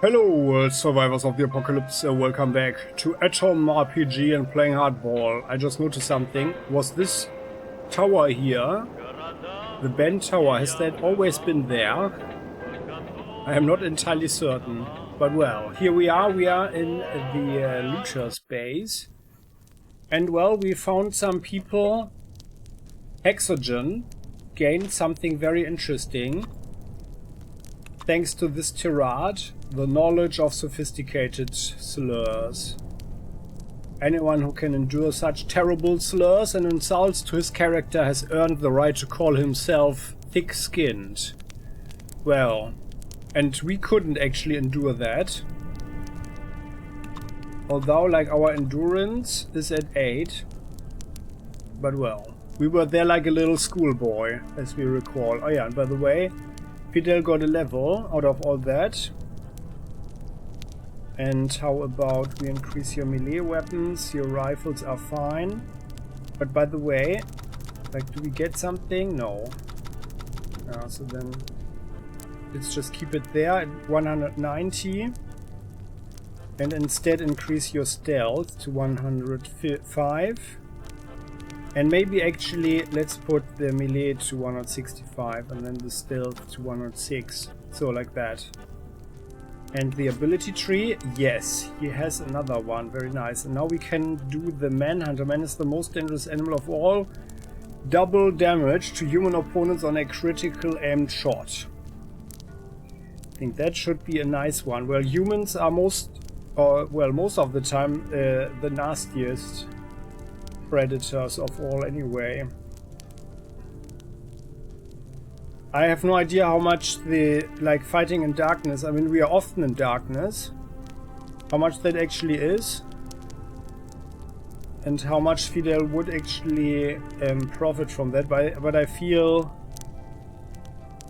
Hello, survivors of the apocalypse, welcome back to AtomRPG and playing hardball. I just noticed something. Was this tower here, the bend tower, has that always been there? I am not entirely certain. But well, here we are in the looter's base. And well, we found some people. Hexogen gained something very interesting. Thanks to this tirade, the knowledge of sophisticated slurs. Anyone who can endure such terrible slurs and insults to his character has earned the right to call himself thick-skinned. Well, and we couldn't actually endure that. Although, like, our endurance is at 8. But well, we were there like a little schoolboy, as we recall. Oh yeah, and by the way, Fidel got a level out of all that. And how about we increase your melee weapons? Your rifles are fine. But by the way, like, do we get something? No. So then let's just keep it there at 190. And instead increase your stealth to 105. And maybe actually let's put the melee to 165 and then the stealth to 106. So like that. And the ability tree, yes, he has another one, very nice. And now we can do the Manhunter. Man is the most dangerous animal of all. Double damage to human opponents on a critical aimed shot. I think that should be a nice one. Well, humans are most of the time the nastiest predators of all anyway. I have no idea how much the, like, fighting in darkness, I mean, we are often in darkness, how much that actually is, and how much Fidel would actually profit from that, but I feel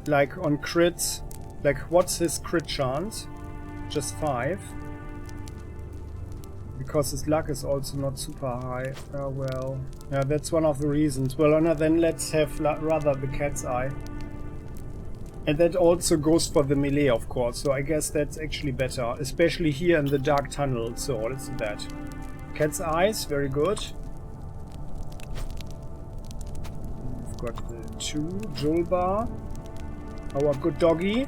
like on crits, like, what's his crit chance? Just 5. Because his luck is also not super high. Oh well, yeah, that's one of the reasons. Well, no, then let's have rather the cat's eye. And that also goes for the melee, of course, so I guess that's actually better, especially here in the dark tunnel, so let's do that. Cat's eyes, very good. We've got the 2, Julba, our good doggy.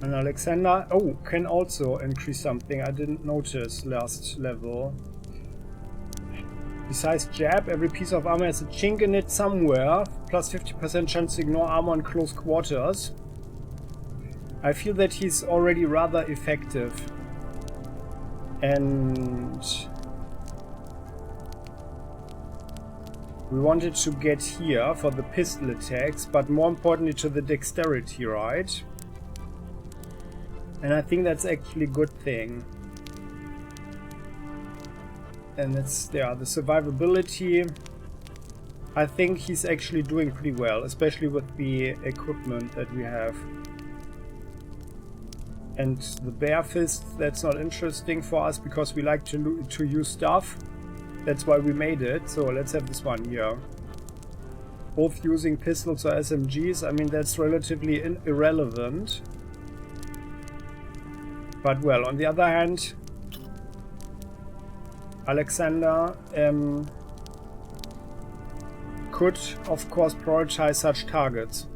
And Alexander, oh, can also increase something I didn't notice last level. Besides jab, every piece of armor has a chink in it somewhere, plus 50% chance to ignore armor in close quarters. I feel that he's already rather effective. And we wanted to get here for the pistol attacks, but more importantly to the dexterity, right? And I think that's actually a good thing. And it's, yeah, the survivability. I think he's actually doing pretty well, especially with the equipment that we have. And the bare fist, that's not interesting for us because we like to use stuff. That's why we made it. So let's have this one here. Both using pistols or SMGs, I mean, that's relatively irrelevant. But well, on the other hand, Alexander could, of course, prioritize such targets.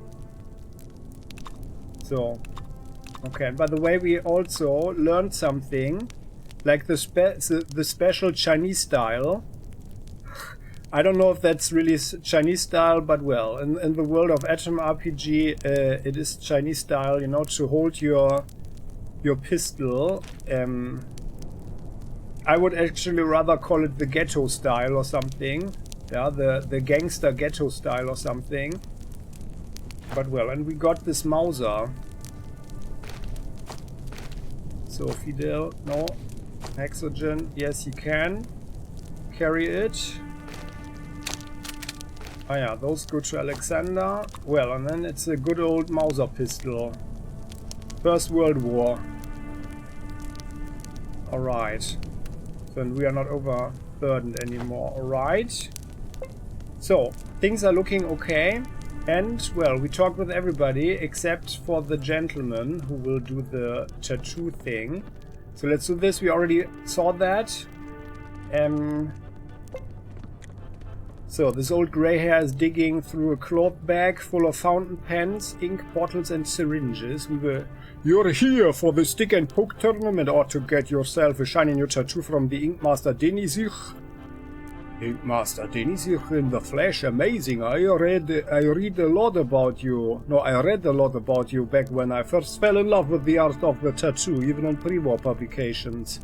So, okay. And by the way, we also learned something, like the special Chinese style. I don't know if that's really Chinese style, but well, in the world of AtomRPG, it is Chinese style, you know, to hold your pistol. I would actually rather call it the ghetto style or something. Yeah, the gangster ghetto style or something. But well, and we got this Mauser. So Fidel, no. Hexogen, yes, he can carry it. Oh yeah, those go to Alexander. Well, and then it's a good old Mauser pistol. First World War. Alright. Then we are not overburdened anymore. Alright. So, things are looking okay. And, well, we talked with everybody except for the gentleman who will do the tattoo thing. So let's do this. We already saw that. So this old grey hair is digging through a cloth bag full of fountain pens, ink bottles and syringes. You're here for the stick and poke tournament, or to get yourself a shiny new tattoo from the Ink Master Denisich. Ink Master Denisich in the flesh, amazing. I read a lot about you. No, I read a lot about you back when I first fell in love with the art of the tattoo, even in pre-war publications.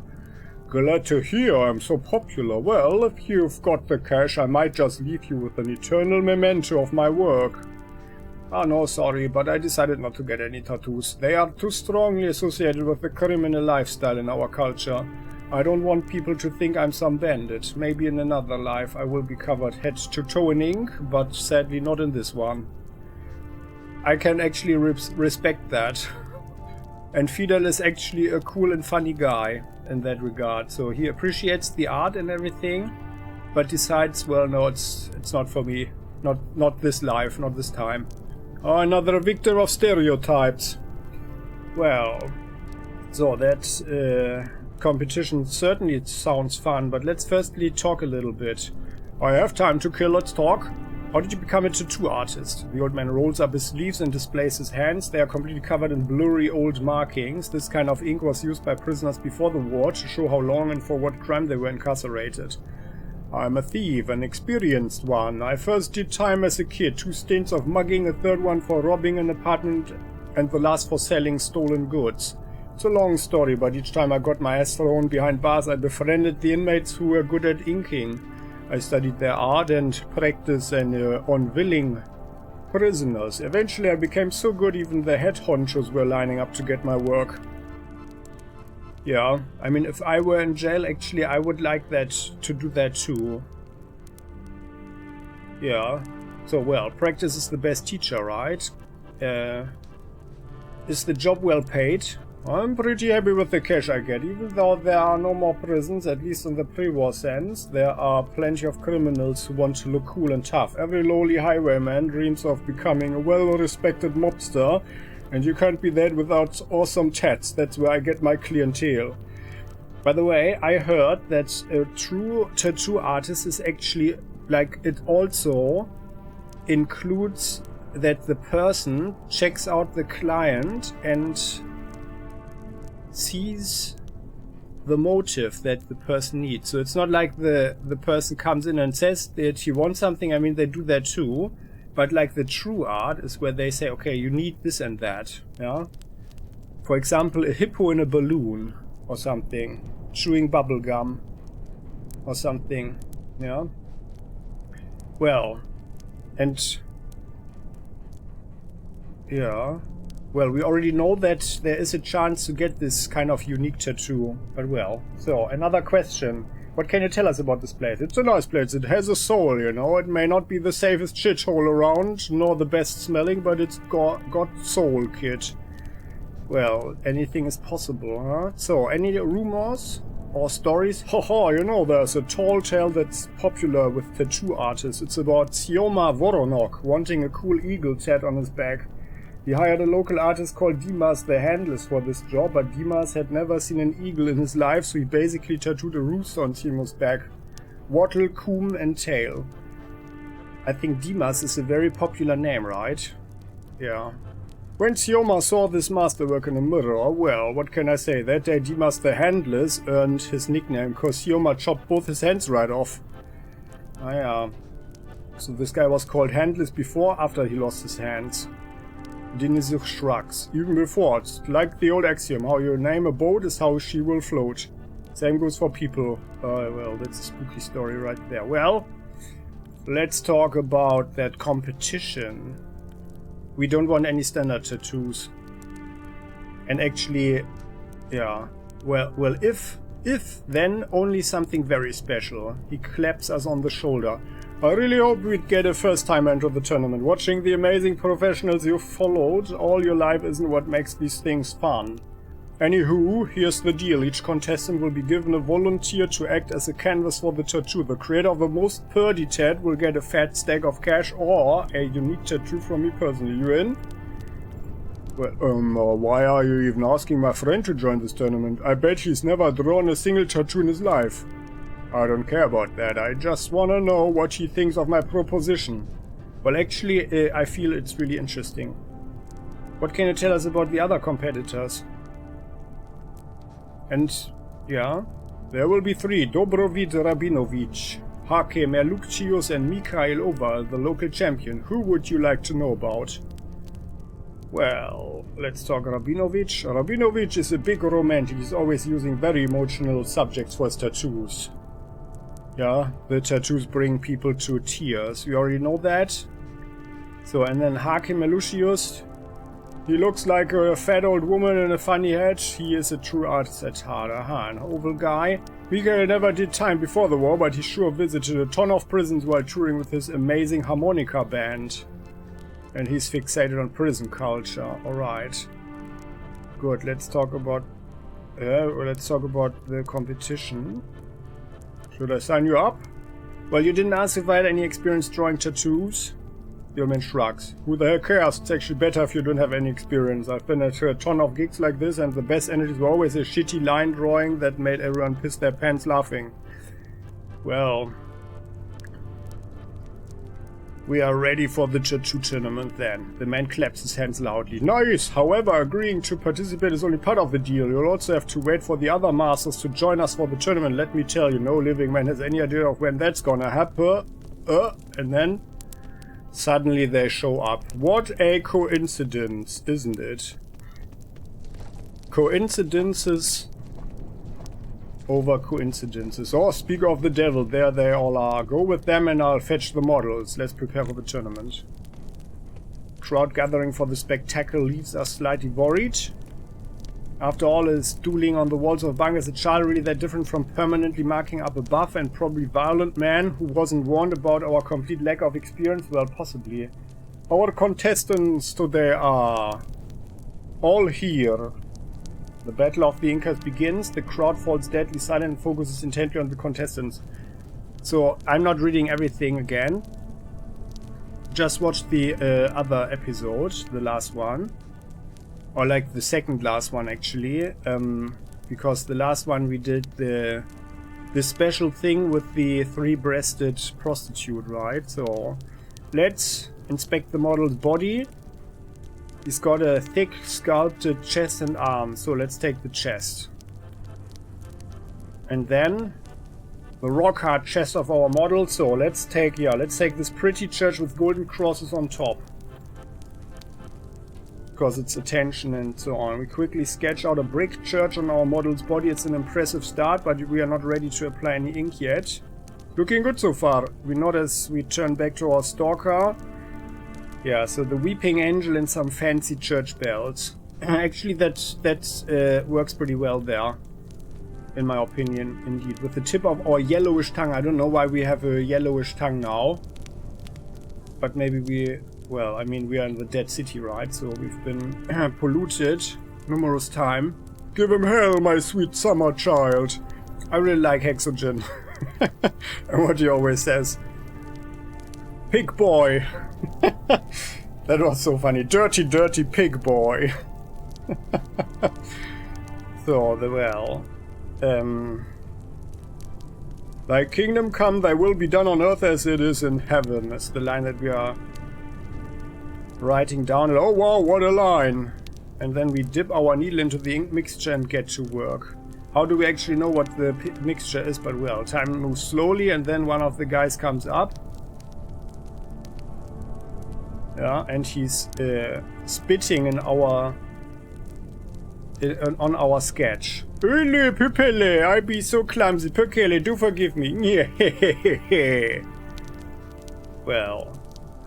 Glad to hear I'm so popular. Well, if you've got the cash, I might just leave you with an eternal memento of my work. Ah, no, sorry, but I decided not to get any tattoos. They are too strongly associated with the criminal lifestyle in our culture. I don't want people to think I'm some bandit. Maybe in another life I will be covered head to toe in ink, but sadly not in this one. I can actually respect that. And Fidel is actually a cool and funny guy in that regard. So he appreciates the art and everything, but decides, well, no, it's not for me. Not this life, not this time. Oh, another victim of stereotypes. Well, so that competition certainly sounds fun, but let's firstly talk a little bit. I have time to kill, let's talk. How did you become a tattoo artist? The old man rolls up his sleeves and displays his hands. They are completely covered in blurry old markings. This kind of ink was used by prisoners before the war to show how long and for what crime they were incarcerated. I'm a thief, an experienced one. I first did time as a kid, 2 stints of mugging, a third one for robbing an apartment, and the last for selling stolen goods. It's a long story, but each time I got my ass thrown behind bars, I befriended the inmates who were good at inking. I studied their art and practice on willing prisoners. Eventually I became so good even the head honchos were lining up to get my work. Yeah, I mean, if I were in jail, actually I would like that to do that too. Yeah, so well, practice is the best teacher, right? Is the job well paid? I'm pretty happy with the cash I get, even though there are no more prisons, at least in the pre-war sense. There are plenty of criminals who want to look cool and tough. Every lowly highwayman dreams of becoming a well-respected mobster, and you can't be that without awesome tats. That's where I get my clientele. By the way, I heard that a true tattoo artist is actually, like, it also includes that the person checks out the client and sees the motive that the person needs. So it's not like the person comes in and says that he wants something. I mean, they do that too, but like the true art is where they say, okay, you need this and that. Yeah, for example, a hippo in a balloon or something, chewing bubble gum or something. Yeah, well, and yeah, well, we already know that there is a chance to get this kind of unique tattoo, but well. So, another question. What can you tell us about this place? It's a nice place. It has a soul, you know. It may not be the safest shithole around, nor the best smelling, but it's got soul, kid. Well, anything is possible, huh? So, any rumors or stories? Haha, you know, there's a tall tale that's popular with tattoo artists. It's about Sioma Voronok wanting a cool eagle tat on his back. He hired a local artist called Dimas the Handless for this job, but Dimas had never seen an eagle in his life, so he basically tattooed a rooster on Timo's back. Wattle, coom and tail. I think Dimas is a very popular name, right? Yeah. When Sioma saw this masterwork in the mirror, well, what can I say? That day Dimas the Handless earned his nickname, cause Sioma chopped both his hands right off. Ah yeah. So this guy was called Handless before, after he lost his hands. Denisich shrugs. Even before, it's like the old axiom, how you name a boat is how she will float. Same goes for people. Well, that's a spooky story right there. Well, let's talk about that competition. We don't want any standard tattoos. And actually, yeah, well, if then only something very special. He claps us on the shoulder. I really hope we'd get a first time into the tournament. Watching the amazing professionals you've followed all your life isn't what makes these things fun. Anywho, here's the deal. Each contestant will be given a volunteer to act as a canvas for the tattoo. The creator of the most purdy tat will get a fat stack of cash or a unique tattoo from me personally. You in? Well, why are you even asking my friend to join this tournament? I bet he's never drawn a single tattoo in his life. I don't care about that. I just wanna know what he thinks of my proposition. Well, actually, I feel it's really interesting. What can you tell us about the other competitors? And, yeah, there will be 3. Dobrovid Rabinovic, Hake Merlukcius and Mikhail Oval, the local champion. Who would you like to know about? Well, let's talk Rabinovic. Rabinovic is a big romantic. He's always using very emotional subjects for his tattoos. Yeah, the tattoos bring people to tears. We already know that. So, and then Hake Merlukcius. He looks like a fat old woman in a funny hat. He is a true artist at heart. Aha, an oval guy. Mikhail never did time before the war, but he sure visited a ton of prisons while touring with his amazing harmonica band. And he's fixated on prison culture. Alright. Good, let's talk about the competition. Should I sign you up? Well, you didn't ask if I had any experience drawing tattoos. The old man shrugs. Who the hell cares? It's actually better if you don't have any experience. I've been at a ton of gigs like this and the best energies were always a shitty line drawing that made everyone piss their pants laughing. Well, we are ready for the tattoo tournament then. The man claps his hands loudly. Nice! However, agreeing to participate is only part of the deal. You'll also have to wait for the other masters to join us for the tournament. Let me tell you, no living man has any idea of when that's gonna happen. And then suddenly they show up. What a coincidence, isn't it? Coincidences over coincidences. Oh, speak of the devil, there they all are. Go with them and I'll fetch the models. Let's prepare for the tournament. Crowd gathering for the spectacle leaves us slightly worried. After all, is dueling on the walls of Bang as a child really that different from permanently marking up a buff and probably violent man who wasn't warned about our complete lack of experience? Well, possibly. Our contestants today are all here. The Battle of the Incas begins. The crowd falls deadly silent and focuses intently on the contestants. So, I'm not reading everything again. Just watch the other episode, the last one. Or like the second last one actually, because the last one we did the special thing with the 3-breasted prostitute, right? So let's inspect the model's body. He's got a thick sculpted chest and arms, so let's take the chest. And then the rock hard chest of our model. So let's take this pretty church with golden crosses on top. Because it's attention and so on. We quickly sketch out a brick church on our model's body. It's an impressive start, but we are not ready to apply any ink yet. Looking good so far. We nod as we turn back to our stalker. Yeah, so the weeping angel and some fancy church bells. Actually, that works pretty well there, in my opinion, indeed. With the tip of our yellowish tongue. I don't know why we have a yellowish tongue now. But maybe we... Well, I mean, we are in the Dead City, right? So we've been polluted numerous times. Give him hell, my sweet summer child. I really like Hexogen. And what he always says. Pig boy. That was so funny. Dirty, dirty pig boy. So, well... Thy kingdom come, thy will be done on earth as it is in heaven. That's the line that we are... writing down. Oh wow, what a line! And then we dip our needle into the ink mixture and get to work. How do we actually know what the mixture is? But well, time moves slowly and then one of the guys comes up. Yeah, and he's spitting in our... on our sketch. Ule, Pupele, I be so clumsy. Pukele, do forgive me. Well...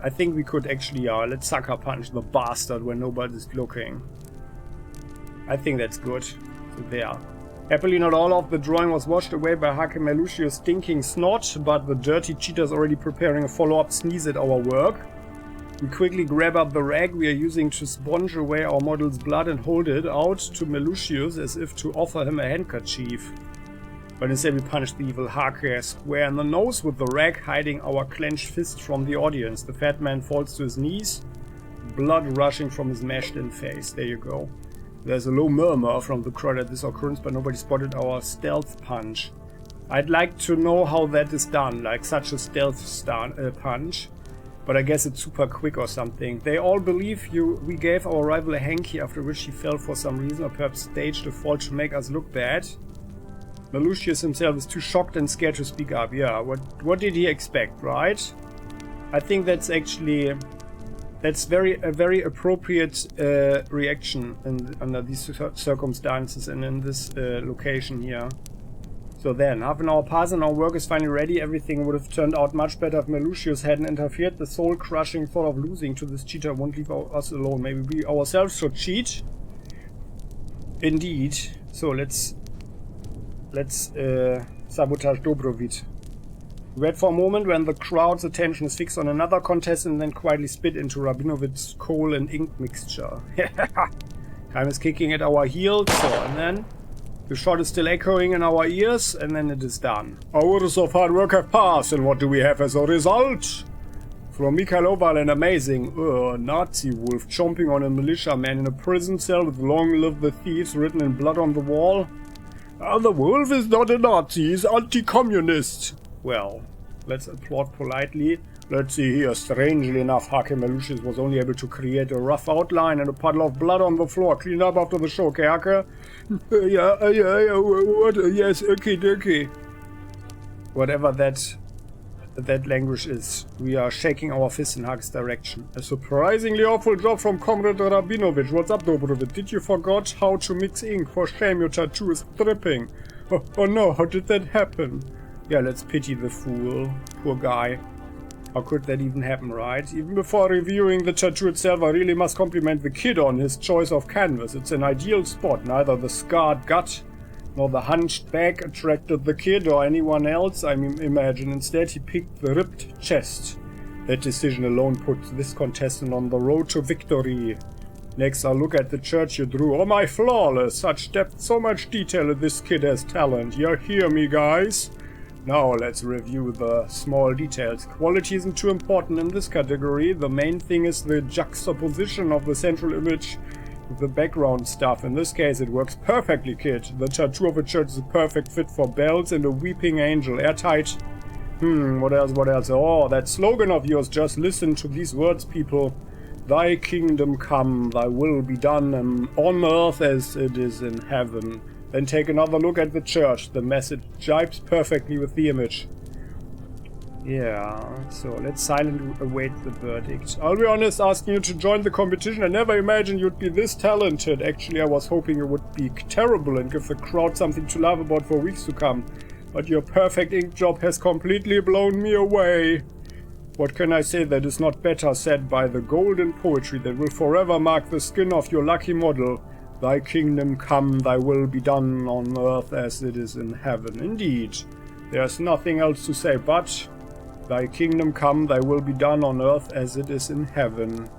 I think we could actually, let's sucker punch the bastard when nobody's looking. I think that's good. So there. Happily not all of the drawing was washed away by Hake Merlukcius' stinking snot, but the dirty cheater's already preparing a follow-up sneeze at our work. We quickly grab up the rag we are using to sponge away our model's blood and hold it out to Melucius as if to offer him a handkerchief. But instead we punch the evil Hake square in the nose with the rag, hiding our clenched fist from the audience. The fat man falls to his knees, blood rushing from his mashed-in face. There you go. There's a low murmur from the crowd at this occurrence, but nobody spotted our stealth punch. I'd like to know how that is done, like such a stealth punch. But I guess it's super quick or something. They all believe we gave our rival a hanky, after which he fell for some reason, or perhaps staged a fall to make us look bad. Melucius himself is too shocked and scared to speak up. Yeah, what did he expect, right? I think that's actually... That's a very appropriate reaction under these circumstances and in this location here. So then, half an hour passes and our work is finally ready. Everything would have turned out much better if Melucius hadn't interfered. The soul-crushing thought of losing to this cheater won't leave us alone. Maybe we ourselves should cheat? Indeed. So let's sabotage Dobrovit. Wait for a moment when the crowd's attention is fixed on another contestant and then quietly spit into Rabinovit's coal and ink mixture. Time is kicking at our heels, and then the shot is still echoing in our ears, and then it is done. Hours of hard work have passed, and what do we have as a result? From Mikhail Oval, an amazing Nazi wolf chomping on a militiaman in a prison cell with "Long live the thieves" written in blood on the wall. The wolf is not a Nazi, he's anti-communist. Well, let's applaud politely. Let's see here. Strangely enough, Hake Melucius was only able to create a rough outline and a puddle of blood on the floor. Clean up after the show, okay, Hake? Yeah, what? Yes, okay. Whatever that language is, we are shaking our fists in Hake's direction. A surprisingly awful job from Comrade Rabinovich. What's up, Dobrovit? Did you forget how to mix ink? For shame, your tattoo is dripping. Oh no, how did that happen? Yeah, let's pity the fool. Poor guy. How could that even happen, right? Even before reviewing the tattoo itself, I really must compliment the kid on his choice of canvas. It's an ideal spot. Neither the scarred gut nor the hunched back attracted the kid or anyone else, I imagine. Instead, he picked the ripped chest. That decision alone put this contestant on the road to victory. Next, I'll look at the church you drew. Oh my, flawless! Such depth, so much detail. This kid has talent. You hear me, guys? Now let's review the small details. Quality isn't too important in this category. The main thing is the juxtaposition of the central image with the background stuff. In this case it works perfectly, kid. The tattoo of a church is a perfect fit for bells and a weeping angel. Airtight. What else? Oh, that slogan of yours. Just listen to these words, people. Thy kingdom come, thy will be done on earth as it is in heaven. Then take another look at the church. The message jibes perfectly with the image. Yeah, so let's silently await the verdict. I'll be honest, asking you to join the competition, I never imagined you'd be this talented. Actually, I was hoping you would be terrible and give the crowd something to laugh about for weeks to come. But your perfect ink job has completely blown me away. What can I say that is not better said by the golden poetry that will forever mark the skin of your lucky model? Thy kingdom come, thy will be done on earth as it is in heaven. Indeed, there's nothing else to say but, thy kingdom come, thy will be done on earth as it is in heaven.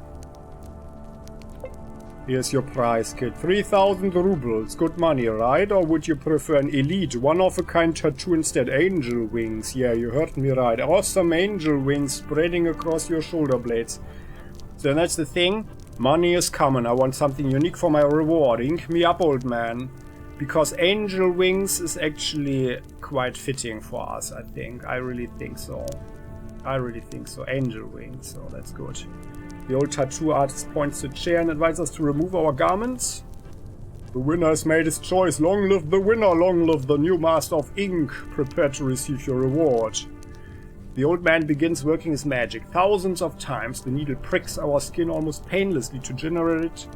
Here's your prize, kid. 3,000 rubles. Good money, right? Or would you prefer an elite, one-of-a-kind tattoo instead? Angel wings. Yeah, you heard me right. Awesome angel wings spreading across your shoulder blades. So that's the thing. Money is coming. I want something unique for my reward. Ink me up, old man. Because angel wings is actually quite fitting for us, I think. I really think so. Angel wings, so that's good. The old tattoo artist points to a chair and advises us to remove our garments. The winner has made his choice. Long live the winner. Long live the new master of ink. Prepare to receive your reward. The old man begins working his magic. Thousands of times the needle pricks our skin almost painlessly to generate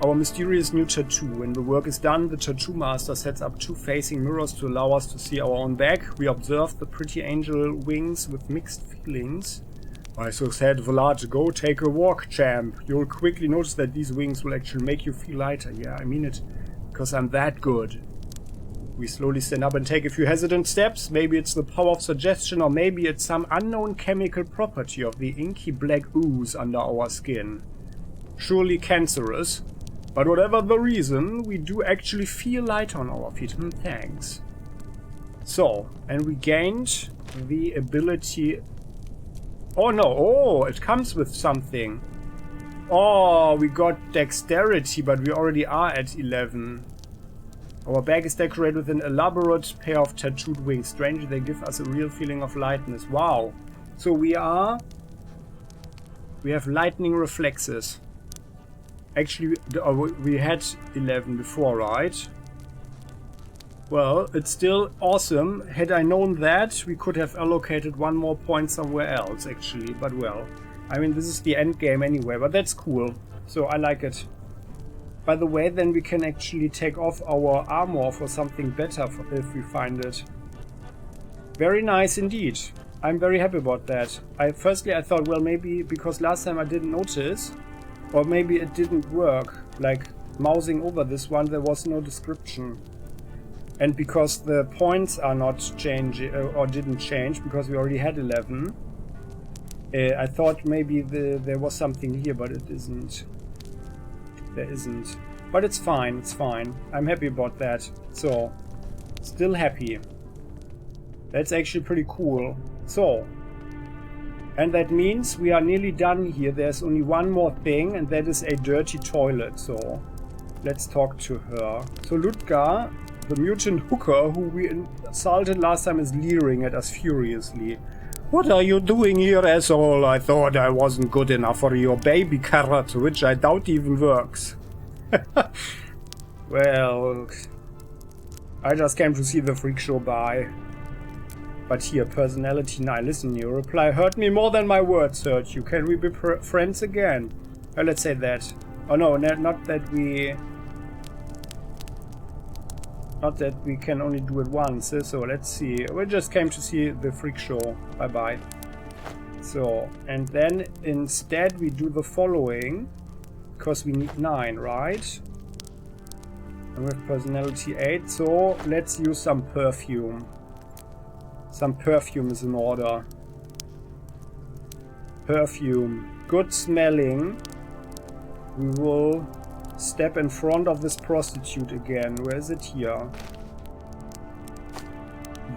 our mysterious new tattoo. When the work is done, the tattoo master sets up 2 facing mirrors to allow us to see our own back. We observe the pretty angel wings with mixed feelings. I so said, Vlad, go take a walk, champ. You'll quickly notice that these wings will actually make you feel lighter. Yeah, I mean it, because I'm that good. We slowly stand up and take a few hesitant steps. Maybe it's the power of suggestion, or maybe it's some unknown chemical property of the inky black ooze under our skin. Surely cancerous. But whatever the reason, we do actually feel light on our feet. Thanks. So, and we gained the ability... Oh no, oh, it comes with something. Oh, we got dexterity, but we already are at 11. Our bag is decorated with an elaborate pair of tattooed wings. Strangely, they give us a real feeling of lightness. Wow. So we have lightning reflexes. Actually, we had 11 before, right? Well, it's still awesome. Had I known that, we could have allocated one more point somewhere else, actually. But well, I mean, this is the end game anyway, but that's cool. So I like it. By the way, then we can actually take off our armor for something better if we find it. Very nice indeed. I'm very happy about that. Firstly, I thought, well, maybe because last time I didn't notice, or maybe it didn't work. Like, mousing over this one, there was no description. And because the points are not changing, or didn't change, because we already had 11, I thought maybe there was something here, but it isn't. There isn't. But it's fine, it's fine. I'm happy about that. So, still happy. That's actually pretty cool. So, and that means we are nearly done here. There's only one more thing, and that is a dirty toilet. So, let's talk to her. So, Ludger, the mutant hooker who we assaulted last time, is leering at us furiously. What are you doing here, asshole? I thought I wasn't good enough for your baby carrot, which I doubt even works. Well, I just came to see the freak show, bye. But here, personality 9. Listen, your reply hurt me more than my words hurt you. Can we be friends again? Let's say that. Oh no, not that we... Not that we can only do it once, so let's see. We just came to see the freak show. Bye-bye. So, and then instead we do the following. Because we need 9, right? And we have personality 8, so let's use some perfume. Some perfume is in order. Perfume. Good smelling. We will... step in front of this prostitute again. Where is it here?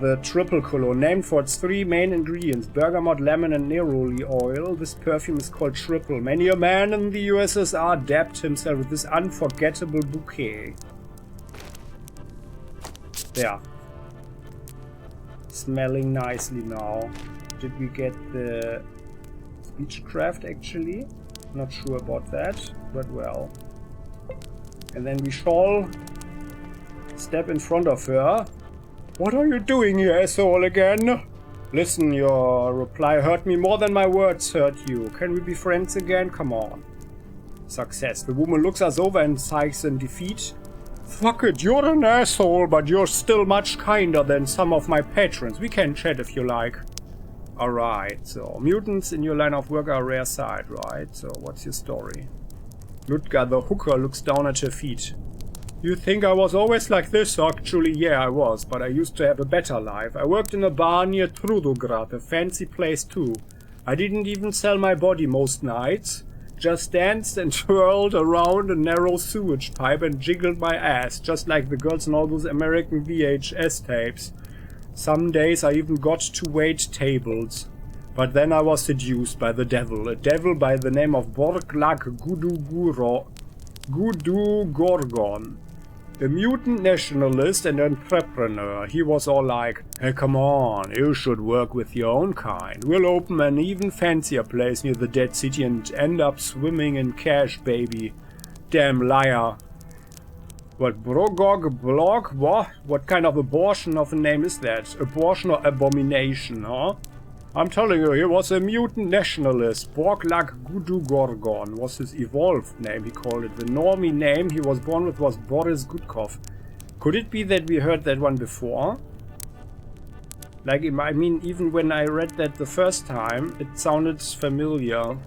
The triple cologne, named for its 3 main ingredients, bergamot, lemon and neroli oil. This perfume is called Triple. Many a man in the USSR dabbed himself with this unforgettable bouquet. There. Smelling nicely now. Did we get the speechcraft actually? Not sure about that, but well. And then we shall step in front of her. What are you doing here, asshole, again? Listen, your reply hurt me more than my words hurt you. Can we be friends again? Come on. Success. The woman looks us over and sighs in defeat. Fuck it, you're an asshole, but you're still much kinder than some of my patrons. We can chat if you like. Alright, so mutants in your line of work are a rare sight, right? So what's your story? Ludger, the hooker, looks down at her feet. You think I was always like this? Actually, yeah, I was, but I used to have a better life. I worked in a bar near Trudograd, a fancy place too. I didn't even sell my body most nights. Just danced and twirled around a narrow sewage pipe and jiggled my ass, just like the girls in all those American VHS tapes. Some days I even got to wait tables. But then I was seduced by the devil, a devil by the name of Borglak Gudugorgon. A mutant nationalist and entrepreneur. He was all like, hey, come on, you should work with your own kind. We'll open an even fancier place near the dead city and end up swimming in cash, baby. Damn liar. What, Brogog Blog? What kind of abortion of a name is that? Abortion or abomination, huh? I'm telling you, he was a mutant nationalist. Borglak Gudugorgon was his evolved name, he called it. The normie name he was born with was Boris Gudkov. Could it be that we heard that one before? Like, I mean, even when I read that the first time, it sounded familiar.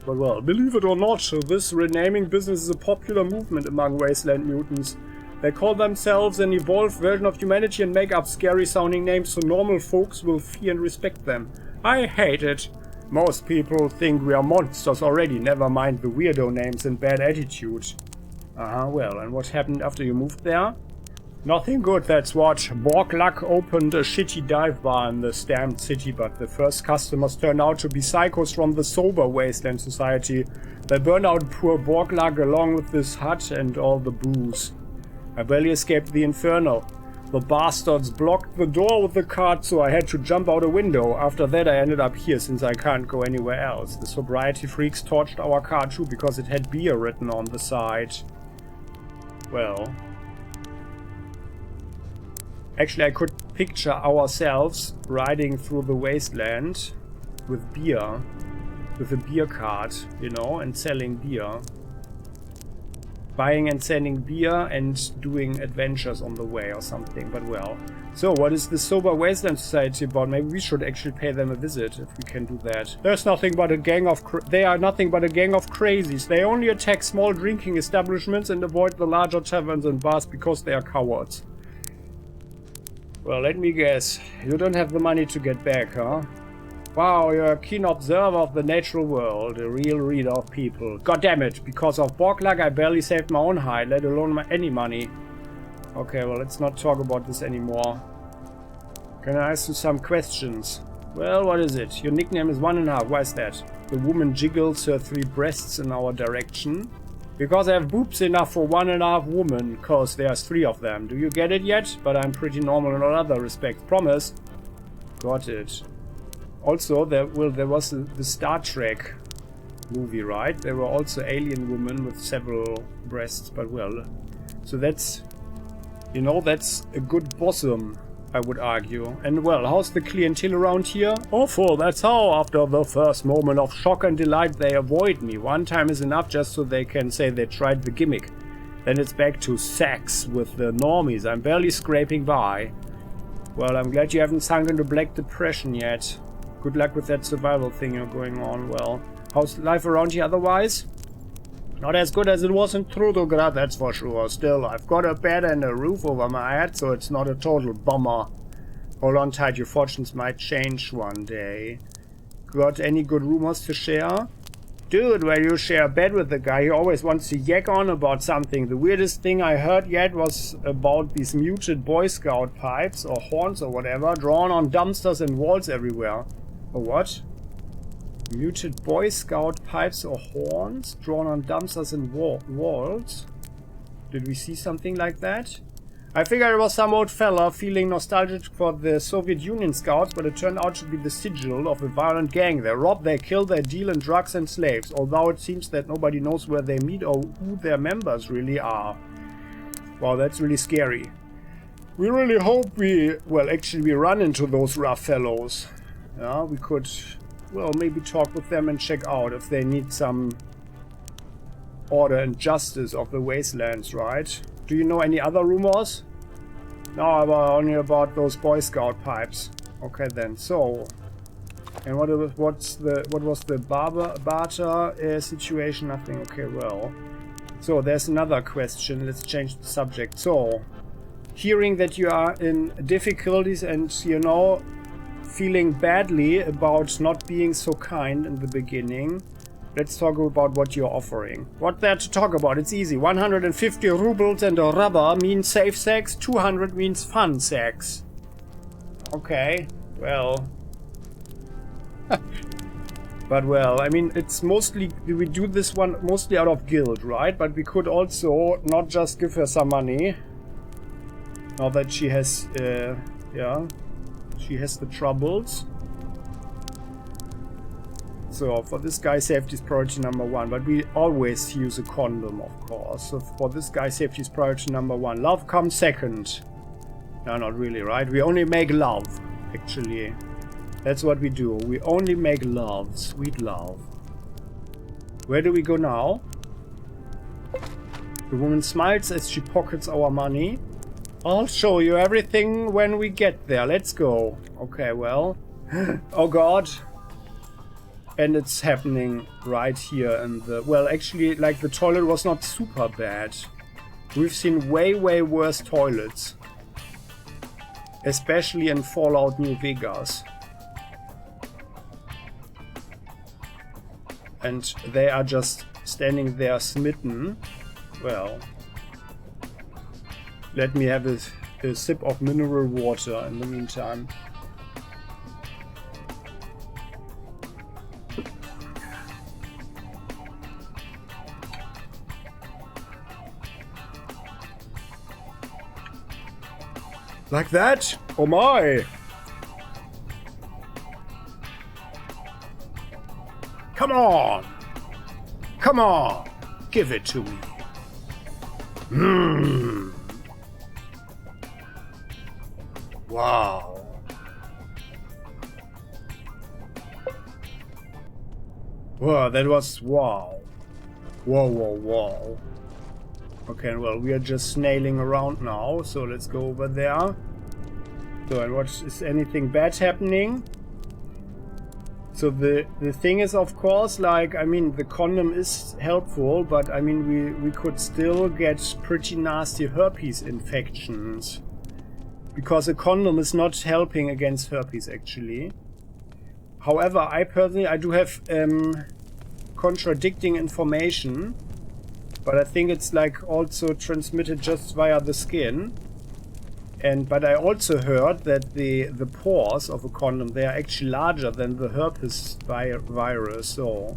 But well, believe it or not, this renaming business is a popular movement among Wasteland mutants. They call themselves an evolved version of humanity and make up scary sounding names so normal folks will fear and respect them. I hate it. Most people think we are monsters already, never mind the weirdo names and bad attitude. Well, and what happened after you moved there? Nothing good, that's what. Borg Luck opened a shitty dive bar in the stamped city, but the first customers turned out to be psychos from the sober Wasteland society. They burned out poor Borg Luck along with this hut and all the booze. I barely escaped the inferno. The bastards blocked the door with the cart, so I had to jump out a window. After that I ended up here, since I can't go anywhere else. The sobriety freaks torched our car too, because it had beer written on the side. Well... Actually, I could picture ourselves riding through the wasteland with beer, with a beer cart, you know, and selling beer. Buying and selling beer and doing adventures on the way or something, but well. So, what is the Sober Wasteland Society about? Maybe we should actually pay them a visit if we can do that. There's nothing but a gang of they are nothing but a gang of crazies. They only attack small drinking establishments and avoid the larger taverns and bars because they are cowards. Well, let me guess. You don't have the money to get back, huh? Wow, you're a keen observer of the natural world, a real reader of people. God damn it, because of Borg Luck I barely saved my own hide, let alone any money. Okay, well, let's not talk about this anymore. Can I ask you some questions? Well, what is it? Your nickname is 1.5, why is that? The woman jiggles her 3 breasts in our direction. Because I have boobs enough for 1.5 women, cause there's 3 of them. Do you get it yet? But I'm pretty normal in all other respects. Promise? Got it. Also, there was the Star Trek movie, right? There were also alien women with several breasts, but well. So that's, you know, that's a good bosom, I would argue. And well, how's the clientele around here? Awful, that's how, after the first moment of shock and delight, they avoid me. One time is enough just so they can say they tried the gimmick. Then it's back to sex with the normies. I'm barely scraping by. Well, I'm glad you haven't sunk into Black Depression yet. Good luck with that survival thing you're going on. Well, how's life around here otherwise? Not as good as it was in Trudograd, that's for sure. Still, I've got a bed and a roof over my head, so it's not a total bummer. Hold on tight, your fortunes might change one day. Got any good rumors to share? Dude, where you share a bed with the guy, he always wants to yak on about something. The weirdest thing I heard yet was about these muted Boy Scout pipes, or horns or whatever, drawn on dumpsters and walls everywhere. Or what? Muted Boy Scout pipes or horns drawn on dumpsters and walls? Did we see something like that? I figured it was some old fella feeling nostalgic for the Soviet Union scouts, but it turned out to be the sigil of a violent gang. They rob, they kill, they deal in drugs and slaves, although it seems that nobody knows where they meet or who their members really are. Wow, that's really scary. We really hope we run into those rough fellows. Yeah, we could... well, maybe talk with them and check out if they need some order and justice of the wastelands, right? Do you know any other rumors? No, only about those Boy Scout pipes. Okay then, so... and what was the barter situation? Nothing. Okay, well... so, there's another question. Let's change the subject. So, hearing that you are in difficulties and, you know... feeling badly about not being so kind in the beginning. Let's talk about what you're offering. What there to talk about? It's easy. 150 rubles and a rubber means safe sex. 200 means fun sex. Okay, well... but well, I mean, it's mostly... we do this one mostly out of guilt, right? But we could also not just give her some money. Now that she has... yeah... she has the troubles. So for this guy, safety is priority number 1, but we always use a condom, of course. So for this guy, safety is priority number 1. Love comes second. No, not really, right? We only make love, actually. That's what we do. We only make love, sweet love. Where do we go now? The woman smiles as she pockets our money. I'll show you everything when we get there. Let's go. Okay, well. Oh god. And it's happening right here in the... well, actually, like, the toilet was not super bad. We've seen way worse toilets. Especially in Fallout New Vegas. And they are just standing there smitten. Well, let me have a sip of mineral water in the meantime. Like that? Oh my! Come on! Come on! Give it to me. Mmm. Wow. Wow, that was wow. Whoa. Okay, well, we are just snailing around now, so let's go over there. So, and what is anything bad happening? So the thing is, of course, like, I mean, the condom is helpful, but I mean, we could still get pretty nasty herpes infections. Because a condom is not helping against herpes, actually. However, I do have contradicting information. But I think it's like also transmitted just via the skin. But I also heard that the pores of a condom, they are actually larger than the herpes virus, so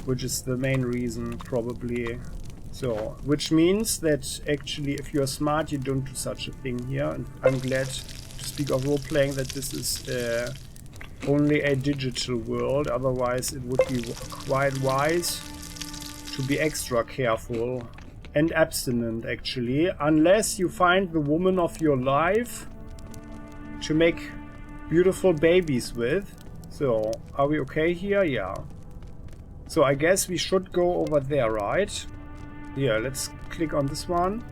which is the main reason probably. So, which means that actually if you're smart you don't do such a thing here. And I'm glad to speak of role playing that this is only a digital world, otherwise it would be quite wise to be extra careful and abstinent, actually, unless you find the woman of your life to make beautiful babies with. So, are we okay here? Yeah. So I guess we should go over there, right? Yeah, let's click on this one.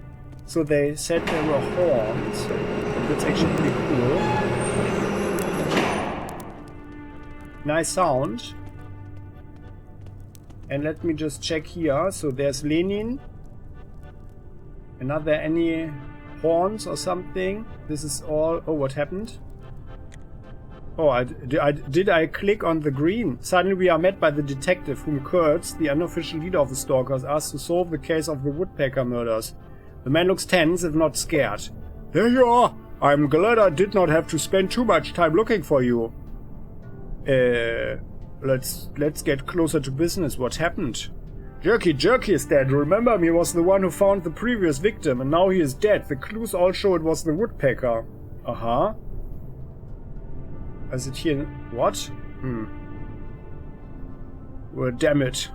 So they said there were horns. That's actually pretty cool. Nice sound. And let me just check here. So there's Lenin. And are there any horns or something? This is all... Oh, what happened? Oh, did I click on the green? Suddenly we are met by the detective, whom Kurtz, the unofficial leader of the stalkers, asked to solve the case of the woodpecker murders. The man looks tense, if not scared. There you are! I'm glad I did not have to spend too much time looking for you. Let's get closer to business. What happened? Jerky is dead. Remember, he was the one who found the previous victim, and now he is dead. The clues all show it was the woodpecker. Uh-huh. Is it here? What? Well, damn it.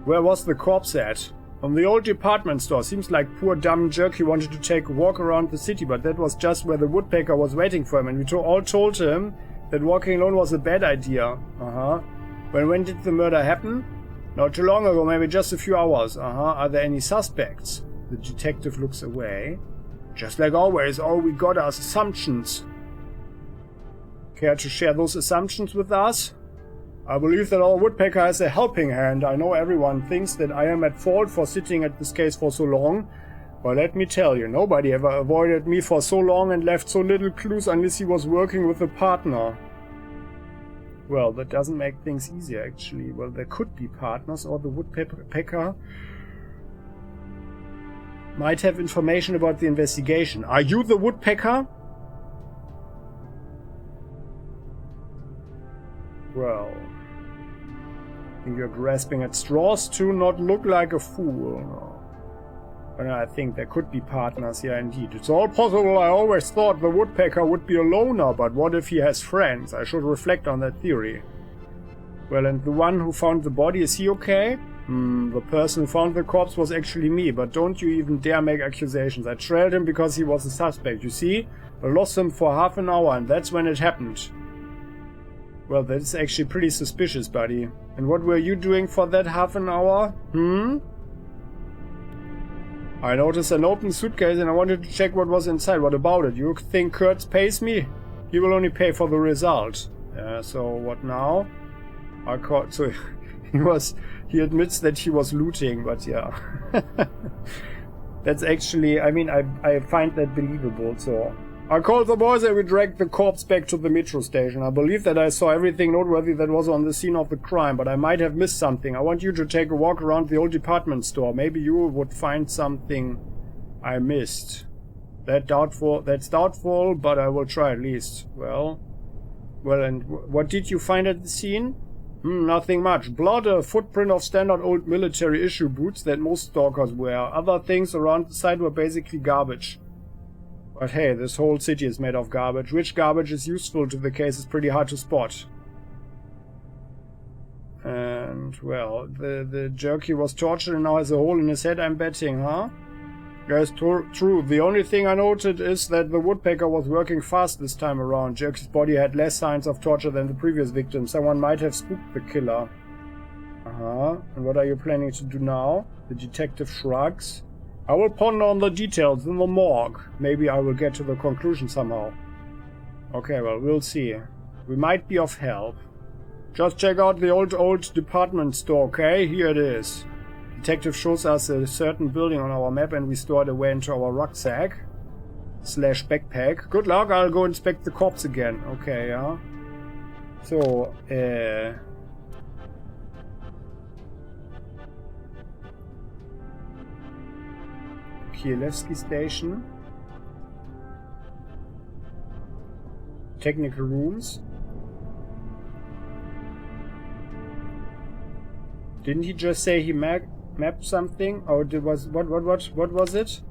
Where was the corpse at? On the old department store. Seems like poor dumb Jerky wanted to take a walk around the city, but that was just where the woodpecker was waiting for him, and we all told him that walking alone was a bad idea. Uh-huh. When did the murder happen? Not too long ago, maybe just a few hours. Uh-huh. Are there any suspects? The detective looks away. Just like always, all we got are assumptions. Care to share those assumptions with us? I believe that our woodpecker has a helping hand. I know everyone thinks that I am at fault for sitting at this case for so long. But let me tell you, nobody ever avoided me for so long and left so little clues unless he was working with a partner. Well, that doesn't make things easier, actually. Well, there could be partners, or the woodpecker might have information about the investigation. Are you the woodpecker? Well, I think you're grasping at straws to not look like a fool. But I think there could be partners here indeed. It's all possible. I always thought the woodpecker would be a loner, but what if he has friends? I should reflect on that theory. Well, and the one who found the body, is he okay? The person who found the corpse was actually me, but don't you even dare make accusations. I trailed him because he was a suspect, you see? I lost him for half an hour, and that's when it happened. Well, that's actually pretty suspicious, buddy. And what were you doing for that half an hour? I noticed an open suitcase and I wanted to check what was inside. What about it? You think Kurtz pays me? He will only pay for the result. So what now? So He admits that he was looting, but yeah. That's actually, I mean, I find that believable, so. I called the boys and we dragged the corpse back to the metro station. I believe that I saw everything noteworthy that was on the scene of the crime, but I might have missed something. I want you to take a walk around the old department store. Maybe you would find something I missed. That's doubtful, but I will try at least. Well, and what did you find at the scene? Nothing much. Blood, a footprint of standard old military issue boots that most stalkers wear. Other things around the site were basically garbage. But hey, this whole city is made of garbage. Which garbage is useful to the case is pretty hard to spot. And, well, the jerky was tortured and now has a hole in his head, I'm betting, huh? Yes, true. The only thing I noted is that the woodpecker was working fast this time around. Jerky's body had less signs of torture than the previous victim. Someone might have spooked the killer. And what are you planning to do now? The detective shrugs. I will ponder on the details in the morgue. Maybe I will get to the conclusion somehow. Okay, well, we'll see. We might be of help. Just check out the old department store, okay? Here it is. Detective shows us a certain building on our map and we store it away into our rucksack. / backpack. Good luck, I'll go inspect the corpse again. Okay, yeah. So, Kielewski Station. Technical rooms. Didn't he just say he mapped something? Or what was it?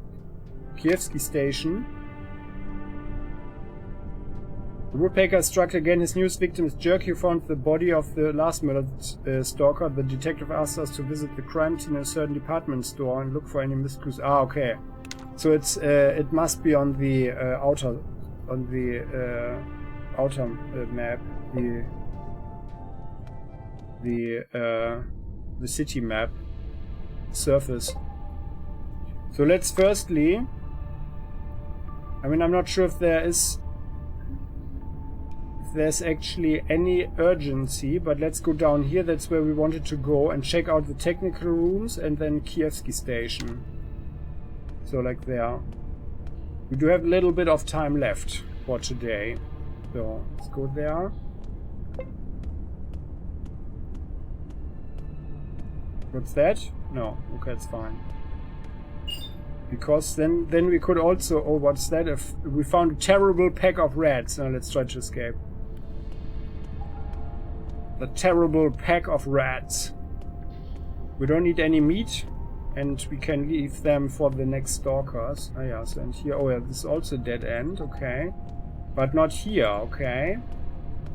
Kielewski Station. The woodpecker struck again. His newest victim is Jerk. He found the body of the last murdered stalker. The detective asked us to visit the crime scene in a certain department store and look for any missed clues. Ah, okay. So it's it must be on the outer map, the city map, surface. So let's firstly. I mean, I'm not sure if there's actually any urgency, but let's go down here. That's where we wanted to go and check out the technical rooms and then Kielewski Station. So like there. We do have a little bit of time left for today. So let's go there. What's that? No. Okay, it's fine. Because then we could also... Oh, what's that? If we found a terrible pack of rats. Now let's try to escape. The terrible pack of rats. We don't need any meat. And we can leave them for the next stalkers. Ah, yeah, so and here... Oh, yeah, this is also a dead end. Okay. But not here. Okay.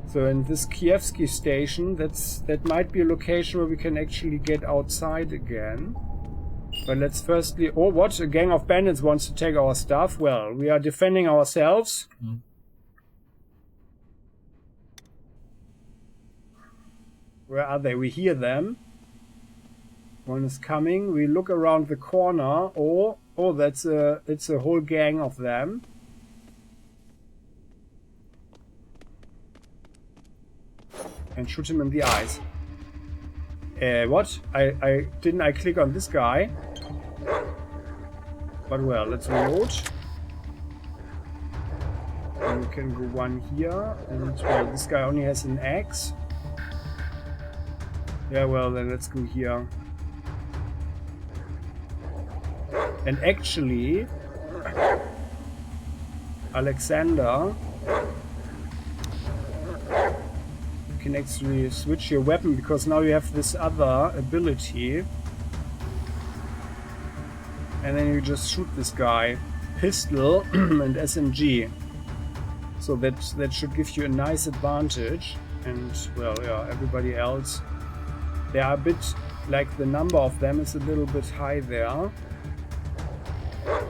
So in this Kielewski Station, that might be a location where we can actually get outside again. But let's firstly... Oh, what? A gang of bandits wants to take our stuff? Well, we are defending ourselves. Where are they? We hear them. One is coming. We look around the corner. Oh, it's a whole gang of them. And shoot him in the eyes. What? Didn't I click on this guy? But well, let's reload. And we can go one here. And well, this guy only has an axe. Yeah, well, then let's go here. And actually, Alexander, you can actually switch your weapon because now you have this other ability. And then you just shoot this guy. Pistol and SMG. So that should give you a nice advantage. And, well, yeah, everybody else. They are a bit, like the number of them is a little bit high there.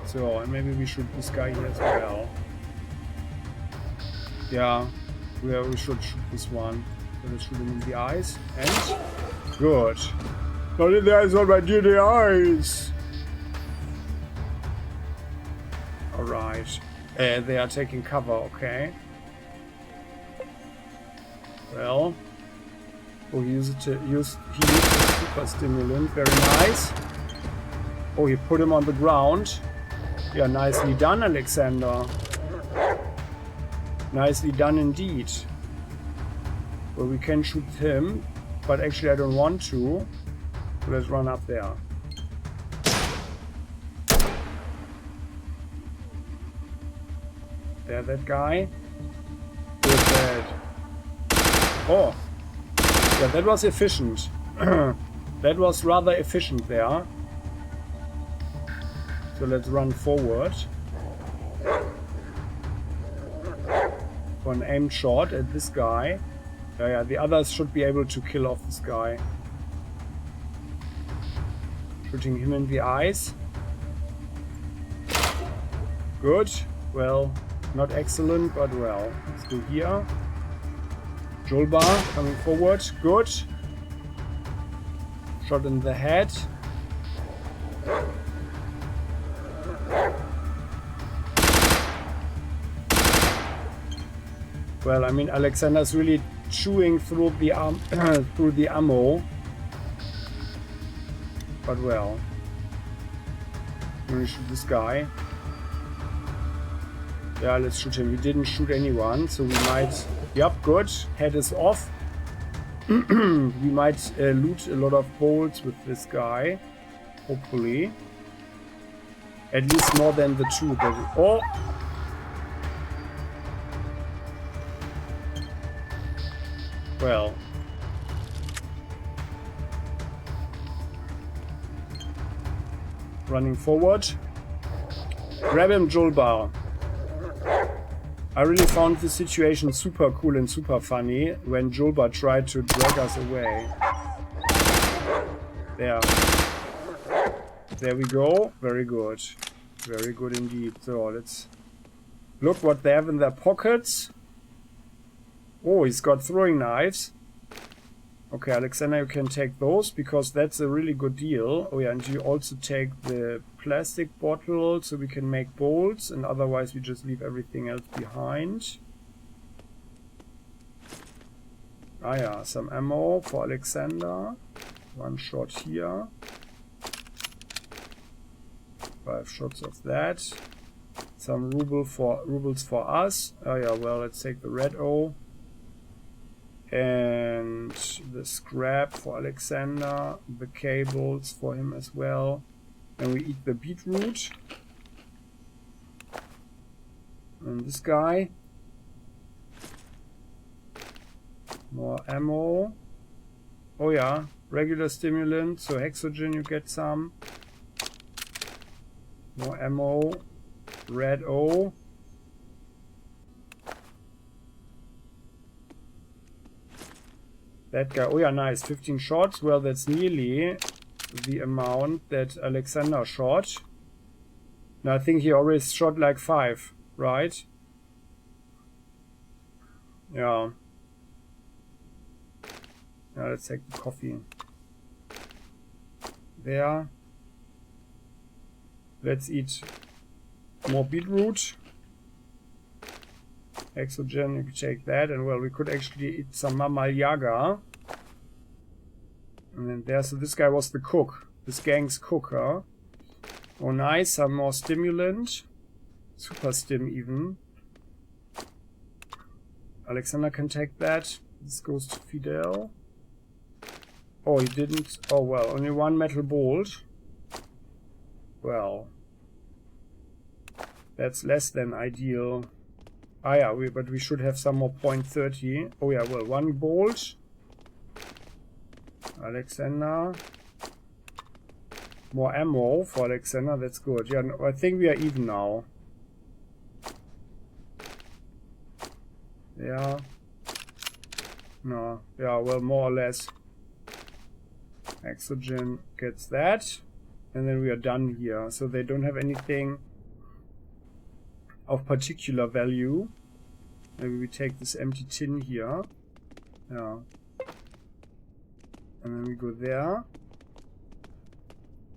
So, and maybe we shoot this guy here as well. Yeah, we should shoot this one. So let's shoot him in the eyes. And, good. Not in the eyes, not right in the eyes. Alright. They are taking cover, okay. Well. Oh, he used the super stimulant. Very nice. Oh, he put him on the ground. Yeah, nicely done, Alexander. Nicely done indeed. Well, we can shoot him, but actually I don't want to. So let's run up there. There, that guy. Good, bad. Oh. Yeah, that was efficient. That was rather efficient there. So let's run forward. For an aimed shot at this guy. Yeah, the others should be able to kill off this guy. Shooting him in the eyes. Good. Well, not excellent, but well. Let's go here. Julbar coming forward. Good. Shot in the head. Well, I mean, Alexander's really chewing through the through the ammo. But well, I'm gonna shoot this guy. Yeah, let's shoot him. We didn't shoot anyone, so we might. Yep, good. Head is off. We might loot a lot of bolts with this guy. Hopefully, at least more than the two. But oh. Well, running forward. Grab him, Julbar. I really found the situation super cool and super funny when Julbar tried to drag us away. There. There we go. Very good. Very good indeed. So let's look what they have in their pockets. Oh, he's got throwing knives. Okay, Alexander, you can take those because that's a really good deal. Oh yeah, and you also take the plastic bottle so we can make bolts, and otherwise we just leave everything else behind. Ah yeah, some ammo for Alexander. One shot here. 5 shots of that. Some rubles for us. Oh yeah, well, let's take the red O. And the scrap for Alexander, the cables for him as well. And we eat the beetroot. And this guy. More ammo. Oh yeah, regular stimulant, so hexogen you get some. More ammo. Red O. That guy, oh yeah, nice, 15 shots. Well, that's nearly the amount that Alexander shot. Now, I think he always shot like 5, right? Yeah. Now, let's take the coffee. There. Let's eat more beetroot. Exogen, you can take that, and well, we could actually eat some Mama Yaga. And then there, so this guy was the cook. This gang's cook, huh? Oh nice, some more stimulant. Super stim even. Alexander can take that. This goes to Fidel. Oh, he didn't. Oh well, only 1 metal bolt. Well, that's less than ideal. Ah yeah, but we should have some more .30. Oh yeah, well, 1 bolt. Alexander. More ammo for Alexander, that's good. Yeah, no, I think we are even now. Yeah. No, yeah, well, more or less. Exogen gets that. And then we are done here. So they don't have anything of particular value. Maybe we take this empty tin here. Yeah. And then we go there.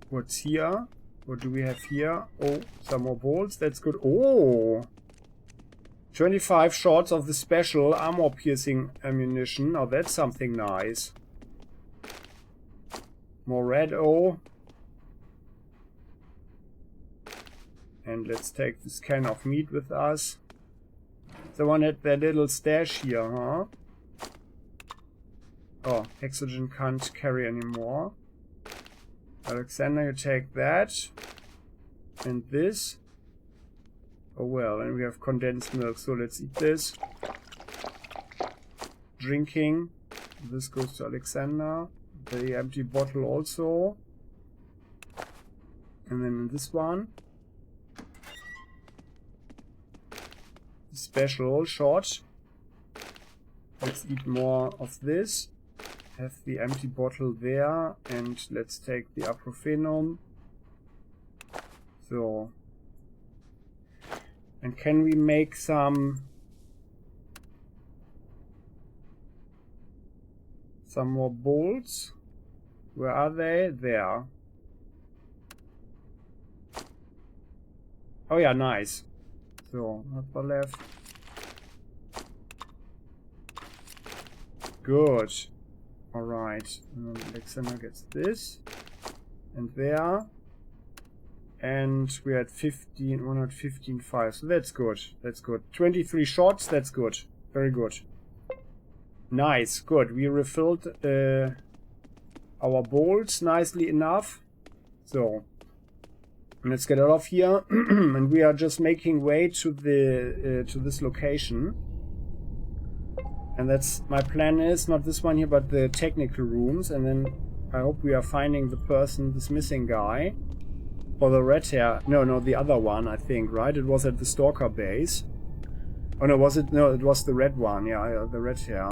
What's here? What do we have here? Oh, some more bolts. That's good. Oh! 25 shots of the special armor piercing ammunition. Now that's something nice. More red O. And let's take this can of meat with us. Someone had their little stash here, huh? Oh, Hexogen can't carry anymore. Alexander, you take that. And this. Oh well, and we have condensed milk, so let's eat this. Drinking. This goes to Alexander. The empty bottle also. And then this one. Special shot. Let's eat more of this. Have the empty bottle there. And let's take the aprophenum. So. And can we make some more bolts? Where are they? There. Oh yeah, nice. So, upper left. Good. Alright. Alexander gets this. And there. And we're at 115.5. So that's good. That's good. 23 shots. That's good. Very good. Nice. Good. We refilled our bolts nicely enough. So let's get out of here. And we are just making way to the to this location. And that's my plan is not this one here, but the technical rooms. And then I hope we are finding the person, this missing guy. Or the red hair. No, the other one, I think, right? It was at the stalker base. Oh no, was it? No, it was the red one. Yeah, the red hair.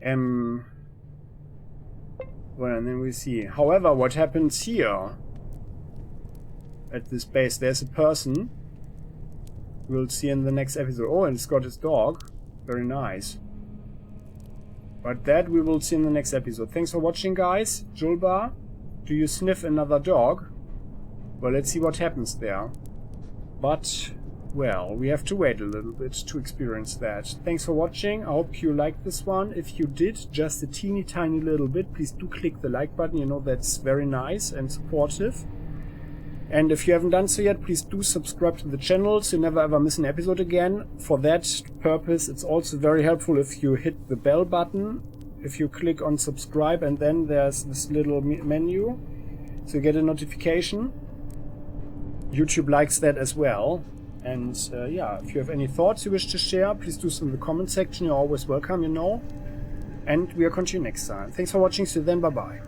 Well, and then we see. However, what happens here? At this base, there's a person. We'll see in the next episode. Oh, and it's got his dog. Very nice. But that we will see in the next episode. Thanks for watching, guys. Julba, do you sniff another dog? Well, let's see what happens there. But, well, we have to wait a little bit to experience that. Thanks for watching. I hope you liked this one. If you did, just a teeny tiny little bit, please do click the like button. You know, that's very nice and supportive. And if you haven't done so yet, please do subscribe to the channel so you never ever miss an episode again. For that purpose, it's also very helpful if you hit the bell button. If you click on subscribe, and then there's this little menu, so you get a notification. YouTube likes that as well. And yeah, if you have any thoughts you wish to share, please do so in the comment section. You're always welcome, you know. And we'll continue next time. Thanks for watching. See you then. Bye-bye.